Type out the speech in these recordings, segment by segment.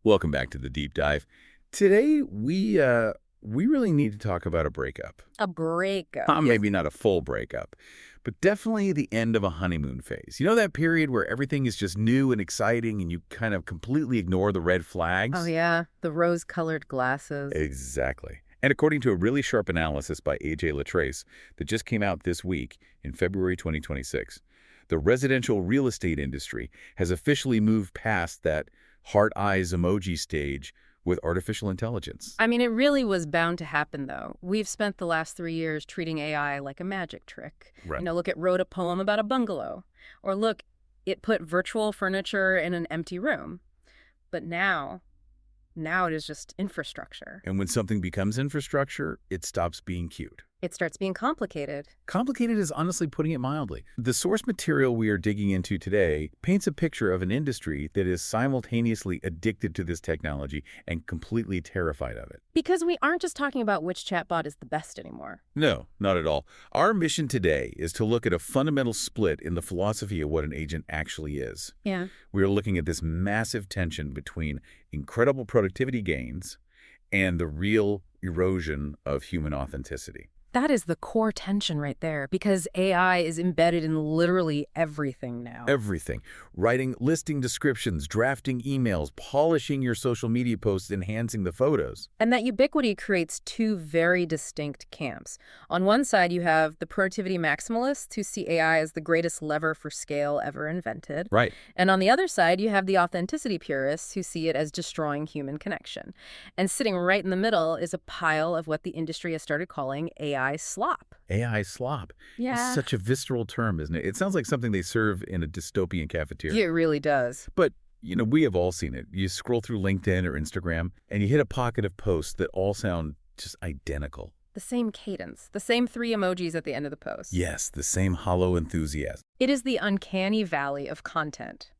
Welcome back to the deep dive. Today we really need to talk about a breakup. A breakup. Maybe not a full breakup, but definitely the end of a honeymoon phase. You know that period where everything is just new and exciting and you kind of completely ignore the red flags? Oh, yeah. The rose-colored glasses. Exactly. And according to a really sharp analysis by A.J. Latrace that just came out this week in February 2026, the residential real estate industry has officially moved past that heart eyes emoji stage with artificial intelligence. I mean, it really was bound to happen, though. We've spent the last 3 years treating AI like a magic trick. Right. Look, it wrote a poem about a bungalow. Or look, it put virtual furniture in an empty room. But now it is just infrastructure. And when something becomes infrastructure, it stops being cute. It starts being complicated. Complicated is honestly putting it mildly. The source material we are digging into today paints a picture of an industry that is simultaneously addicted to this technology and completely terrified of it. Because we aren't just talking about which chatbot is the best anymore. No, not at all. Our mission today is to look at a fundamental split in the philosophy of what an agent actually is. Yeah. We are looking at this massive tension between incredible productivity gains and the real erosion of human authenticity. That is the core tension right there, because AI is embedded in literally everything now. Everything. Writing listing descriptions, drafting emails, polishing your social media posts, enhancing the photos. And that ubiquity creates two very distinct camps. On one side, you have the productivity maximalists who see AI as the greatest lever for scale ever invented. Right. And on the other side, you have the authenticity purists who see it as destroying human connection. And sitting right in the middle is a pile of what the industry has started calling AI slop. AI slop. Yeah. It's such a visceral term, isn't it? It sounds like something they serve in a dystopian cafeteria. It really does. But, we have all seen it. You scroll through LinkedIn or Instagram, and you hit a pocket of posts that all sound just identical. The same cadence, the same 3 emojis at the end of the post. Yes, the same hollow enthusiasm. It is the uncanny valley of content.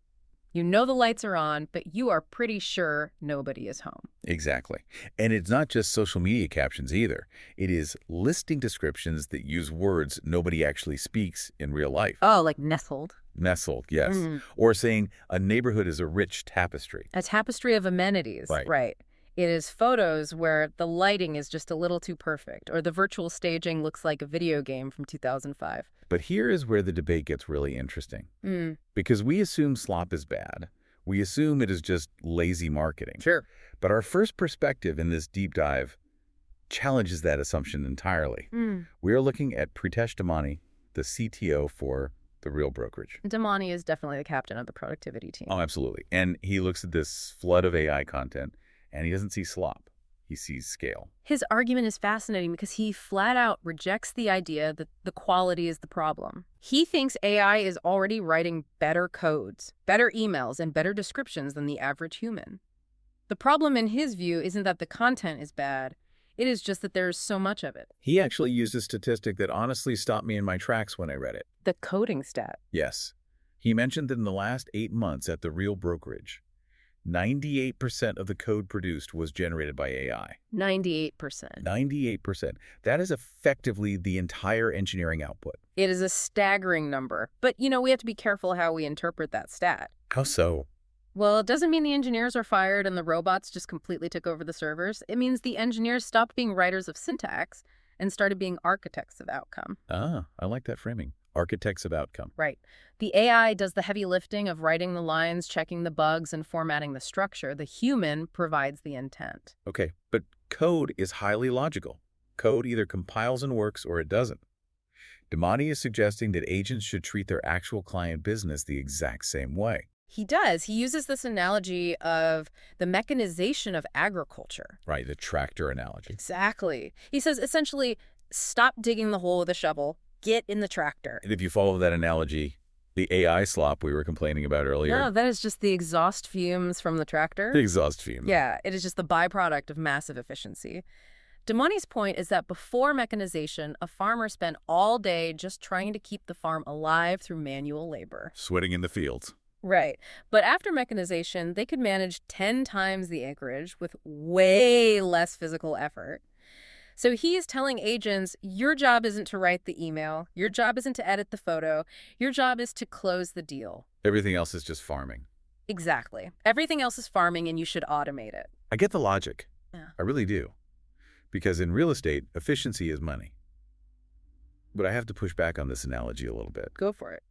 You know the lights are on, but you are pretty sure nobody is home. Exactly. And it's not just social media captions either. It is listing descriptions that use words nobody actually speaks in real life. Oh, like nestled. Nestled, yes. Or saying a neighborhood is a rich tapestry. A tapestry of amenities. Right. It is photos where the lighting is just a little too perfect, or the virtual staging looks like a video game from 2005. But here is where the debate gets really interesting. Because we assume slop is bad. We assume it is just lazy marketing. Sure. But our first perspective in this deep dive challenges that assumption entirely. We are looking at Pritesh Damani, the CTO for the Real Brokerage. Damani is definitely the captain of the productivity team. Oh, absolutely. And he looks at this flood of AI content, and he doesn't see slop. He sees scale. His argument is fascinating because he flat out rejects the idea that the quality is the problem. He thinks AI is already writing better codes, better emails, and better descriptions than the average human. The problem in his view isn't that the content is bad. It is just that there's so much of it. He actually used a statistic that honestly stopped me in my tracks when I read it. The coding stat. Yes. He mentioned that in the last 8 months at the Real Brokerage, 98% of the code produced was generated by AI. 98%. 98%. That is effectively the entire engineering output. It is a staggering number. But, we have to be careful how we interpret that stat. How so? Well, it doesn't mean the engineers are fired and the robots just completely took over the servers. It means the engineers stopped being writers of syntax and started being architects of outcome. Ah, I like that framing. Architects of outcome. Right. The AI does the heavy lifting of writing the lines, checking the bugs, and formatting the structure. The human provides the intent. Okay, but code is highly logical. Code either compiles and works or it doesn't. Damani is suggesting that agents should treat their actual client business the exact same way. He does. He uses this analogy of the mechanization of agriculture. Right, the tractor analogy. Exactly. He says, essentially, stop digging the hole with a shovel. Get in the tractor. And if you follow that analogy, the AI slop we were complaining about earlier. No, that is just the exhaust fumes from the tractor. The exhaust fumes. Yeah, it is just the byproduct of massive efficiency. Damani's point is that before mechanization, a farmer spent all day just trying to keep the farm alive through manual labor. Sweating in the fields. Right. But after mechanization, they could manage 10 times the acreage with way less physical effort. So he is telling agents, your job isn't to write the email. Your job isn't to edit the photo. Your job is to close the deal. Everything else is just farming. Exactly. Everything else is farming and you should automate it. I get the logic. Yeah. I really do. Because in real estate, efficiency is money. But I have to push back on this analogy a little bit. Go for it.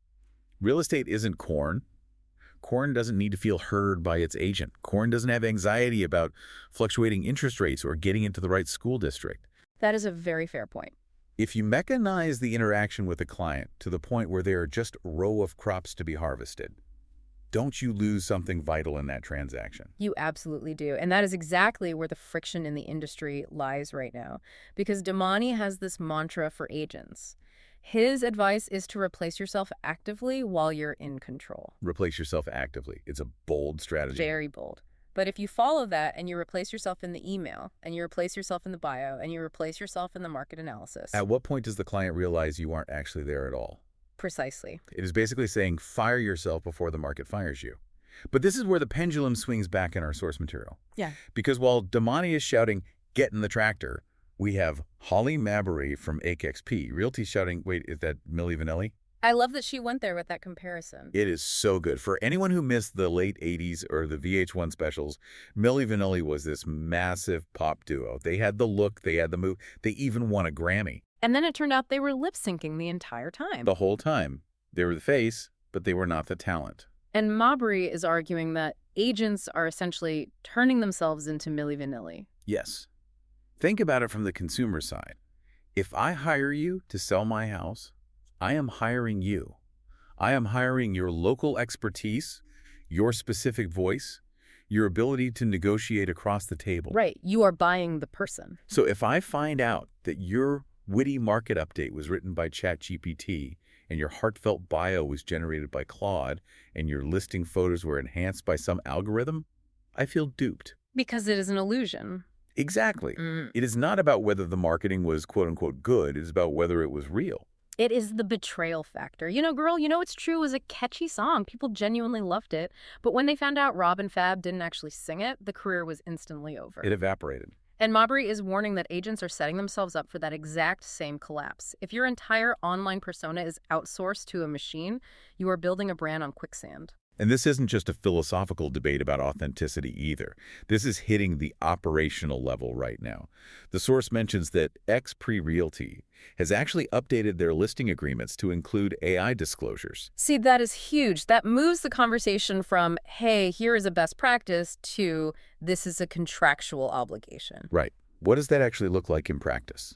Real estate isn't corn. Corn doesn't need to feel heard by its agent. Corn doesn't have anxiety about fluctuating interest rates or getting into the right school district. That is a very fair point. If you mechanize the interaction with a client to the point where they are just a row of crops to be harvested, don't you lose something vital in that transaction? You absolutely do. And that is exactly where the friction in the industry lies right now. Because Damani has this mantra for agents. His advice is to replace yourself actively while you're in control. Replace yourself actively. It's a bold strategy. Very bold. But if you follow that and you replace yourself in the email, and you replace yourself in the bio, and you replace yourself in the market analysis. At what point does the client realize you aren't actually there at all? Precisely. It is basically saying fire yourself before the market fires you. But this is where the pendulum swings back in our source material. Yeah. Because while Damani is shouting, get in the tractor, we have Holly Mabry from AkeXP Realty shouting, wait, is that Milli Vanilli? I love that she went there with that comparison. It is so good. For anyone who missed the late 80s or the VH1 specials, Milli Vanilli was this massive pop duo. They had the look, they had the move, they even won a Grammy. And then it turned out they were lip-syncing the entire time. The whole time. They were the face, but they were not the talent. And Mabry is arguing that agents are essentially turning themselves into Milli Vanilli. Yes. Think about it from the consumer side. If I hire you to sell my house, I am hiring you. I am hiring your local expertise, your specific voice, your ability to negotiate across the table. Right. You are buying the person. So if I find out that your witty market update was written by ChatGPT and your heartfelt bio was generated by Claude and your listing photos were enhanced by some algorithm, I feel duped. Because it is an illusion. Exactly. It is not about whether the marketing was quote-unquote good. It is about whether it was real. It is the betrayal factor. You know, Girl, You Know It's True was a catchy song. People genuinely loved it. But when they found out Rob and Fab didn't actually sing it, the career was instantly over. It evaporated. And Mabry is warning that agents are setting themselves up for that exact same collapse. If your entire online persona is outsourced to a machine, you are building a brand on quicksand. And this isn't just a philosophical debate about authenticity either. This is hitting the operational level right now. The source mentions that XP Realty has actually updated their listing agreements to include AI disclosures. See, that is huge. That moves the conversation from, hey, here is a best practice, to this is a contractual obligation. Right. What does that actually look like in practice?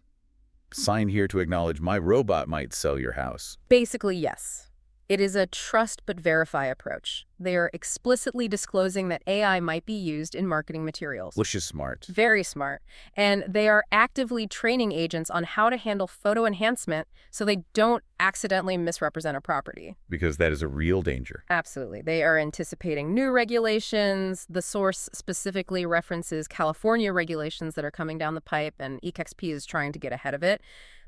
Sign here to acknowledge my robot might sell your house. Basically, yes. It is a trust but verify approach. They are explicitly disclosing that AI might be used in marketing materials. Which is smart. Very smart. And they are actively training agents on how to handle photo enhancement so they don't accidentally misrepresent a property. Because that is a real danger. Absolutely. They are anticipating new regulations. The source specifically references California regulations that are coming down the pipe, and AkeXP is trying to get ahead of it.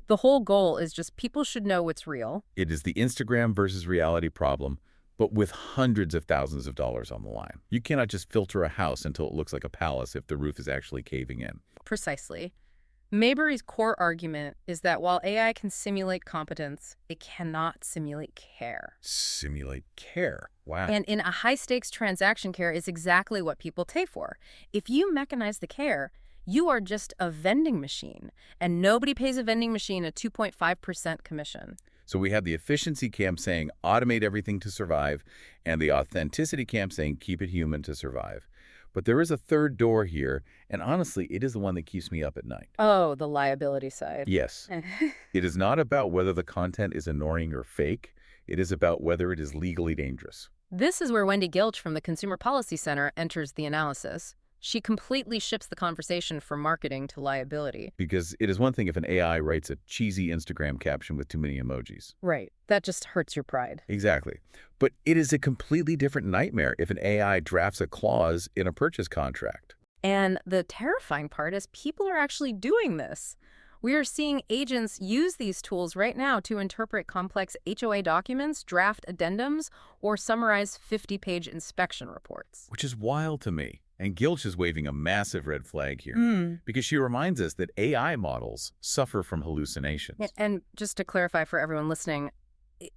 The whole goal is just people should know what's real. It is the Instagram versus reality problem, but with hundreds of thousands of dollars on the line. You cannot just filter a house until it looks like a palace if the roof is actually caving in. Precisely. Mabry's core argument is that while AI can simulate competence, it cannot simulate care. Simulate care. Wow. And in a high-stakes transaction, care is exactly what people pay for. If you mechanize the care, you are just a vending machine, and nobody pays a vending machine a 2.5% commission. So we have the efficiency camp saying automate everything to survive, and the authenticity camp saying keep it human to survive. But there is a third door here, and honestly, it is the one that keeps me up at night. Oh, the liability side. Yes. It is not about whether the content is annoying or fake. It is about whether it is legally dangerous. This is where Wendy Gilch from the Consumer Policy Center enters the analysis. She completely shifts the conversation from marketing to liability. Because it is one thing if an AI writes a cheesy Instagram caption with too many emojis. Right. That just hurts your pride. Exactly. But it is a completely different nightmare if an AI drafts a clause in a purchase contract. And the terrifying part is people are actually doing this. We are seeing agents use these tools right now to interpret complex HOA documents, draft addendums, or summarize 50-page inspection reports. Which is wild to me. And Gilch is waving a massive red flag here because she reminds us that AI models suffer from hallucinations. And just to clarify for everyone listening,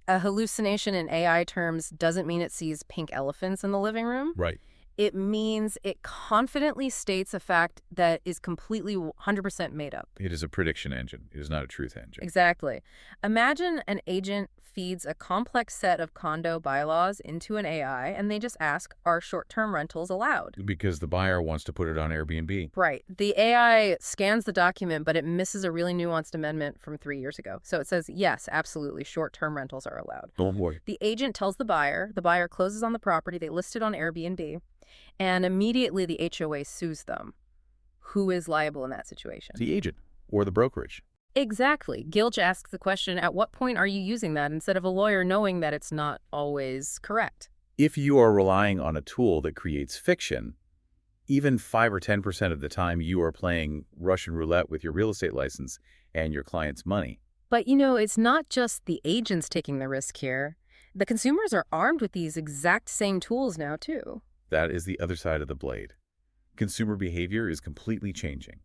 A hallucination in AI terms doesn't mean it sees pink elephants in the living room. Right. It means it confidently states a fact that is completely 100% made up. It is a prediction engine. It is not a truth engine. Exactly. Imagine an agent feeds a complex set of condo bylaws into an AI, and they just ask, are short-term rentals allowed? Because the buyer wants to put it on Airbnb. Right. The AI scans the document, but it misses a really nuanced amendment from 3 years ago. So it says, yes, absolutely, short-term rentals are allowed. Oh, boy. The agent tells the buyer closes on the property, they list it on Airbnb, and immediately the HOA sues them. Who is liable in that situation? The agent or the brokerage. Exactly. Gilch asks the question, at what point are you using that, instead of a lawyer knowing that it's not always correct? If you are relying on a tool that creates fiction, even 5 or 10% of the time you are playing Russian roulette with your real estate license and your client's money. But, it's not just the agents taking the risk here. The consumers are armed with these exact same tools now, too. That is the other side of the blade. Consumer behavior is completely changing.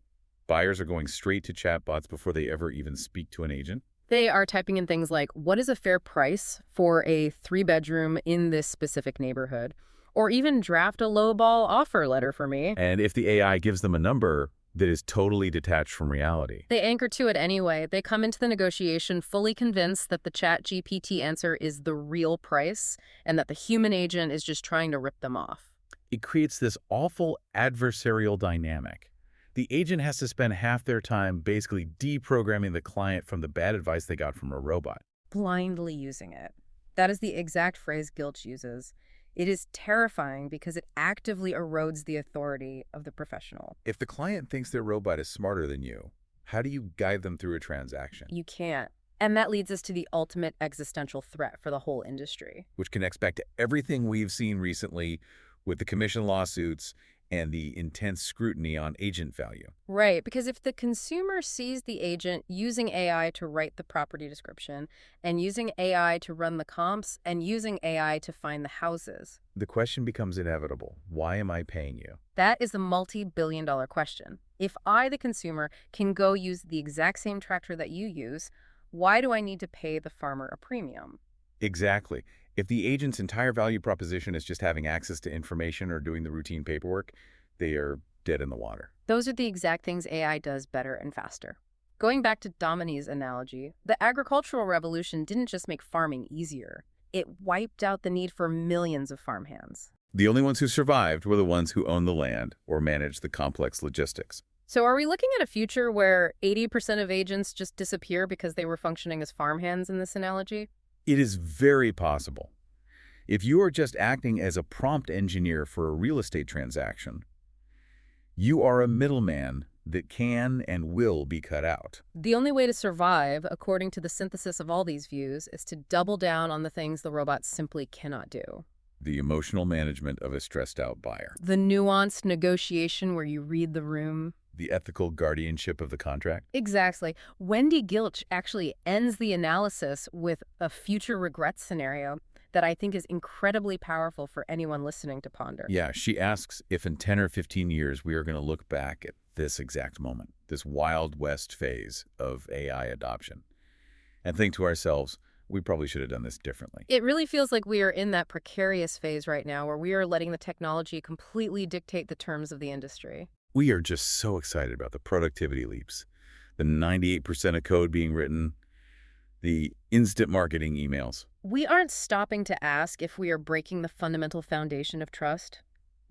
Buyers are going straight to chatbots before they ever even speak to an agent. They are typing in things like, what is a fair price for a 3-bedroom in this specific neighborhood? Or even draft a lowball offer letter for me. And if the AI gives them a number that is totally detached from reality, They anchor to it anyway. They come into the negotiation fully convinced that the ChatGPT answer is the real price and that the human agent is just trying to rip them off. it creates this awful adversarial dynamic. The agent has to spend half their time basically deprogramming the client from the bad advice they got from a robot. Blindly using it. That is the exact phrase Gilch uses. It is terrifying because it actively erodes the authority of the professional. If the client thinks their robot is smarter than you, how do you guide them through a transaction? You can't. And that leads us to the ultimate existential threat for the whole industry. Which connects back to everything we've seen recently with the commission lawsuits and the intense scrutiny on agent value. Right, because if the consumer sees the agent using AI to write the property description and using AI to run the comps and using AI to find the houses, The question becomes inevitable. Why am I paying you? that is a multi-billion-dollar question. If I, the consumer, can go use the exact same tractor that you use, why do I need to pay the farmer a premium? Exactly. If the agent's entire value proposition is just having access to information or doing the routine paperwork, they are dead in the water. Those are the exact things AI does better and faster. Going back to Domini's analogy, the agricultural revolution didn't just make farming easier. It wiped out the need for millions of farmhands. The only ones who survived were the ones who owned the land or managed the complex logistics. So are we looking at a future where 80% of agents just disappear because they were functioning as farmhands in this analogy? It is very possible. If you are just acting as a prompt engineer for a real estate transaction, you are a middleman that can and will be cut out. The only way to survive, according to the synthesis of all these views, is to double down on the things the robots simply cannot do. The emotional management of a stressed-out buyer. The nuanced negotiation where you read the room. The ethical guardianship of the contract. Exactly. Wendy Gilch actually ends the analysis with a future regret scenario that I think is incredibly powerful for anyone listening to ponder. Yeah, she asks if in 10 or 15 years we are going to look back at this exact moment, this Wild West phase of AI adoption, and think to ourselves, we probably should have done this differently. It really feels like we are in that precarious phase right now where we are letting the technology completely dictate the terms of the industry. We are just so excited about the productivity leaps, the 98% of code being written, the instant marketing emails. We aren't stopping to ask if we are breaking the fundamental foundation of trust.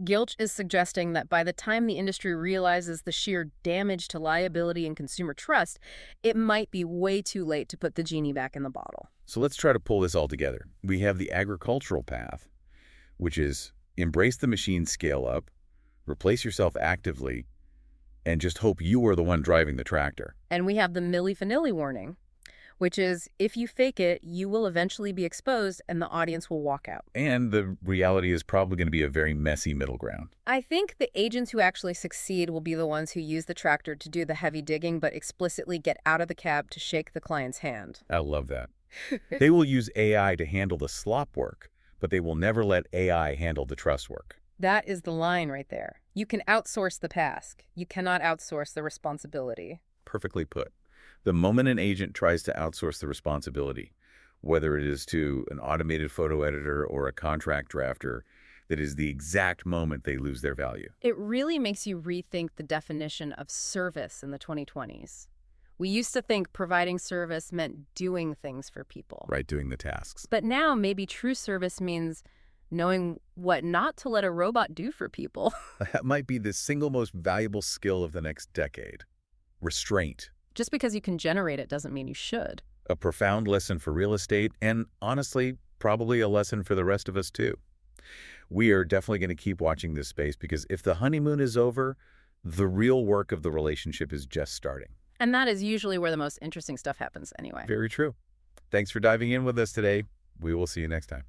Gilch is suggesting that by the time the industry realizes the sheer damage to liability and consumer trust, it might be way too late to put the genie back in the bottle. So let's try to pull this all together. We have the agricultural path, which is embrace the machine scale up, replace yourself actively, and just hope you are the one driving the tractor. And we have the Milli Vanilli warning, which is if you fake it, you will eventually be exposed and the audience will walk out. And the reality is probably going to be a very messy middle ground. I think the agents who actually succeed will be the ones who use the tractor to do the heavy digging but explicitly get out of the cab to shake the client's hand. I love that. They will use AI to handle the slop work, but they will never let AI handle the trust work. That is the line right there. You can outsource the task. You cannot outsource the responsibility. Perfectly put. The moment an agent tries to outsource the responsibility, whether it is to an automated photo editor or a contract drafter, that is the exact moment they lose their value. It really makes you rethink the definition of service in the 2020s. We used to think providing service meant doing things for people. Right, doing the tasks. But now maybe true service means knowing what not to let a robot do for people. That might be the single most valuable skill of the next decade. Restraint. Just because you can generate it doesn't mean you should. A profound lesson for real estate, and honestly, probably a lesson for the rest of us too. We are definitely going to keep watching this space because if the honeymoon is over, the real work of the relationship is just starting. And that is usually where the most interesting stuff happens anyway. Very true. Thanks for diving in with us today. We will see you next time.